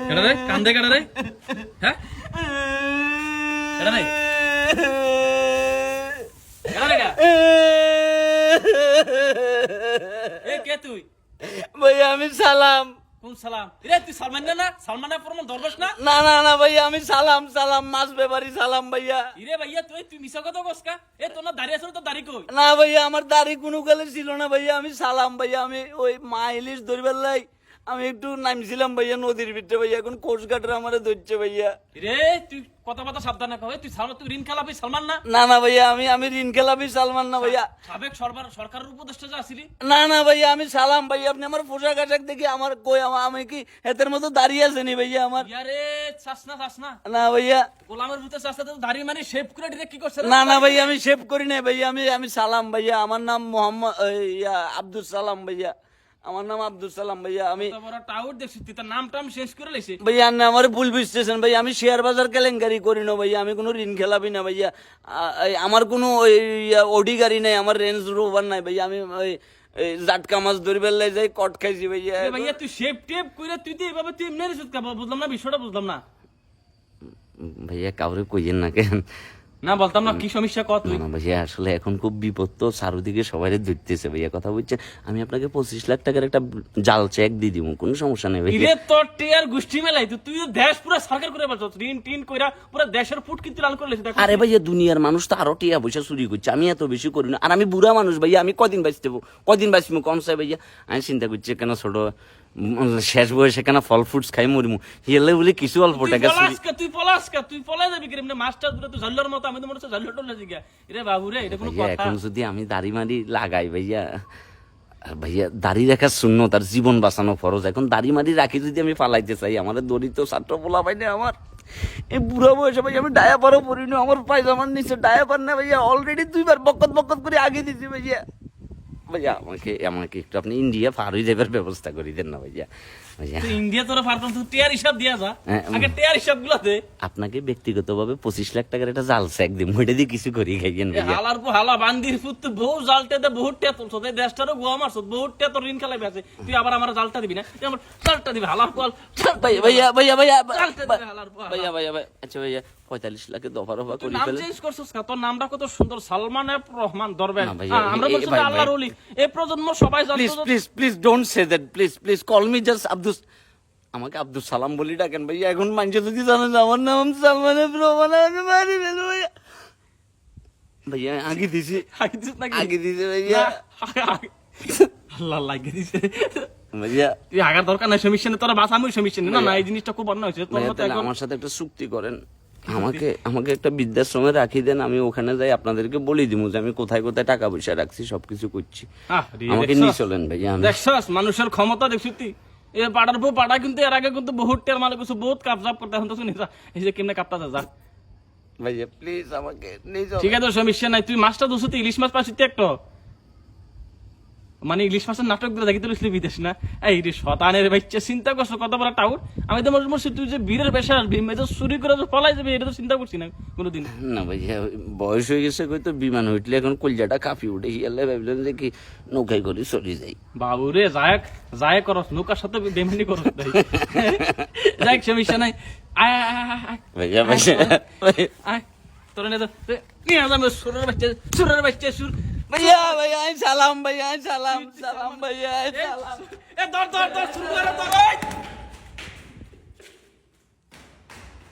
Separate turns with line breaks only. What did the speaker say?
কেডা রে কান্দে কেডা রে হ্যাঁ কেডা রে কেডা রে এ কে তুই
ভাইয়া আমি সালাম।
কোন সালাম রে তুই সালমান না সালমানের প্রমাণ ধরবস না
না না না ভাইয়া আমি সালাম সালাম মাছ ব্যাপারী সালাম ভাইয়া।
ইরে ভাইয়া তুই মিছা কথা কসকা এ তোর না দাঁড়িয়ে আছে তো দাড়ি কই
না ভাইয়া আমার দাড়ি কোনো কালে ছিল না ভাইয়া আমি সালাম ভাইয়া। আমি ওই মা ইলিশ ধরবার লাই আমি একটু নামছিলাম ভাইয়া নদীর ভিতরে ভাইয়া, এখন কোস্টগার্ডরা আমারে ধরছে ভাইয়া।
রে তুই কথা সাবধানে কও তুই সালমান তুই ঋণ খেলাবি সালমান না
না না ভাইয়া আমি ঋণ খেলাপি সালমান না ভাইয়া।
সাবেক সরকারের উপদেষ্টা যা আছিলি
না না ভাইয়া আমি সালাম ভাইয়া। আপনি আমার পোশাক আশাক দেখি আমার কই আমি কি হেতের মতো দাঁড়িয়ে আছেনি ভাইয়া আমার?
ইয়ারে চাস না
না ভাইয়া।
গোলামের ভিতরে চাস তো দাড়ি মারি শেভ করে ডিরেক্ট কি করছ
না না ভাইয়া আমি সেভ করি নাই ভাইয়া। আমি সালাম ভাইয়া। আমার নাম মোহাম্মদ আব্দুল সালাম ভাইয়া। আমার নাম আব্দুল সালাম ভাইয়া। আমি
বড় টাউট দেখছিস তুই তার নামটা আমি শেষ করে লাইছি
ভাইয়া আপনি আমার ভুল বুঝতেছেন ভাইয়া। আমি শেয়ার বাজার কেলেঙ্কারি করি না ভাইয়া। আমি কোনো ঋণ খেলাপি না ভাইয়া। আমার কোনো ওডি গাড়ি নাই, আমার রেঞ্জ রোভার নাই ভাইয়া। আমি ওই জাটকা মাছ ধরবার লাই যাই কট খাইছি ভাইয়া।
ভাইয়া তুই শেভ টেপ কইরা তুই তো এইভাবে তুই এমনি রিসুত কা বুঝলাম না বিষয়টা বুঝলাম না
ভাইয়া কাউরে কইেন না কেন?
না বলতাম না কি সমস্যা কত তুই
না ভাইয়া আসলে এখন খুব বিপদ তো, চারদিকে সবাই ধরতেছে ভাইয়া। কথা বলছেন আমি আপনাকে 25 লাখ টাকার একটা জাল চেক দিয়ে দিব, কোনো সমস্যা নেই ভাইয়া।
ইরে তোর টিয়ার গোষ্ঠী মেলাই তুই তুই দেশ পুরো সরকার করে বলছ ঋণ টিন কইরা পুরো দেশের ফুট কিন্তু লাল করে লেছিস
আরে ভাইয়া দুনিয়ার মানুষ তো আরো টিয়া পয়সা চুরি করছে, আমি এত বেশি করি না। আর আমি বুড়া মানুষ ভাইয়া, আমি কদিন বাঁচবো কম চাই ভাইয়া। আমি চিন্তা করছি কেন ছোট শেষ বয়সে কেন ফল ফ্রুটস খাই মরিমু হিয়ালে বলে কিছু অল্প টাকা
তুই পলাই যাবি কি মাস্টার দূরে তুই ঝল্লার মতো আমি তো মনে হচ্ছে ঝল্লার টল্লা জিগা রে বাবু রে এটা কোনো
ভাইয়া।
কথা
এখন যদি আমি দাড়ি মাড়ি লাগাই ভাইয়া, আর ভাইয়া দাড়ি রাখার শূন্য তার জীবন বাঁচানো ফরজ। এখন দাড়ি মাড়ি রাখি যদি আমি পালাইতে চাই, আমার দরিদ্র ছাত্র পোলা পাই না আমার এই বুড়া বয়সে ভাই আমি ডায়াপারও পরি না। আমার পায়জামার নিচে ডায়াপার না ভাইয়া, অলরেডি 2 বার বকত করে আগে দিছি ভাইয়া। ভাইয়া আমাকে একটু আপনি ইন্ডিয়া পার হয়ে যাবার ব্যবস্থা করে দেন না ভাইয়া। ভাইয়া
তুই ইন্ডিয়া তোরা পারতাম তুই টিয়ার হিসাব দিয়া যা আগে টিয়ার হিসাব গুলো দে।
আপনাকে ব্যক্তিগতভাবে 25 লাখ টাকার একটা জাল চেক দিই, ওইটা দিয়ে কিছু করি খাইয়েন ভাইয়া।
হালার পর হালা বান্দির ফুট তুই বহু জালটা দে বহুত টিয়া তুলছ এই দেশটারও গোয়া মারছ বহুত টিয়া তোর ঋণ খেলাই আছে তুই আবার আমার জালটা দিবি না তুই আমার জালটা দিবি হালার পর
ভাইয়া
জালটা দিবি হালার পর
ভাইয়া আচ্ছা ভাইয়া 45 লাখে দফা
তুই
করি
নাম
ফেলে।
চেঞ্জ করছিস না তোর নামটা কত সুন্দর সালমান এফ রহমান দরবেশ
না ভাইয়া,
আমরা বলছি
ভাই,
আল্লাহর ওলি এই প্রজন্ম সবাই জানতো
please don't say that, please call me just Abdul. আমাকে আব্দুল সালাম বলি ডাকেন ভাইয়া। এখন মানুষ যদি জানে যে আমার নাম সালমান এফ রহমান আমাকে মারি ফেলবে ভাইয়া। ভাইয়া আগে দিছি ভাইয়া।
আল্লাহ লাগিয়ে দিছে
ভাইয়া
তুই আগার দরকার নাই সমস্যা নেই তোরা বাস আমি সমস্যা নেই না এই জিনিসটা খুব অন্য হয়েছে তোর
ভাইয়া,
মতো
তাহলে
এখন
আমার সাথে একটা চুক্তি করেন। আমাকে একটা বৃদ্ধাশ্রমে রাখি দেন, আমি ওখানে যাই আপনাদেরকে বলে দিব যে আমি কোথায় কোথায় টাকা পয়সা রাখছি সবকিছু করছি। আমাকে নিয়ে চলেন ভাইয়া।
দেখছস মানুষের ক্ষমতা দেখছিস তুই এ পাড়ার বউ পাড়া কিন্তু এর আগে কিন্তু বহুত টের মানে কিছু বহুত কাপজাপ করতে এখন তো শুনি যা এই যে কেমনে কাপটা যা
ভাইয়া প্লিজ আমাকে নিয়ে চলেন।
ঠিক আছে সমস্যা নাই তুই মাছটা দুশো ইলিশ মাছ পাচ্ছিস একটা মানে ইলিশ মাছের নাটক গুলো দেখি তুই বিদেশ না এই রে শতানের বাচ্চা চিন্তা করছো কত বড় টাউট আমি তো মনে করছি তুই যে বীরের পেশা আসবি মেয়ে চুরি করে পলাই যাবে এটা তো চিন্তা করছি না কোনোদিন
না ভাইয়া বয়স হয়ে গেছে তো বিমান উঠলে এখন কলজাটা কাঁপি উঠে হিয়ালে ভাবলেন যে কি নৌকায় করে চলে যাই।
বাবু রে যায় করস নৌকার সাথে বেমানি করস যাই সমস্যা নাই আয়
ভাইয়া
আয় তোর নিয়ে যাবে সুরের বাচ্চা সুর
ভাইয়া আই সালাম ভাইয়া সালাম ভাইয়া সালাম।
এ ধর শুরু করে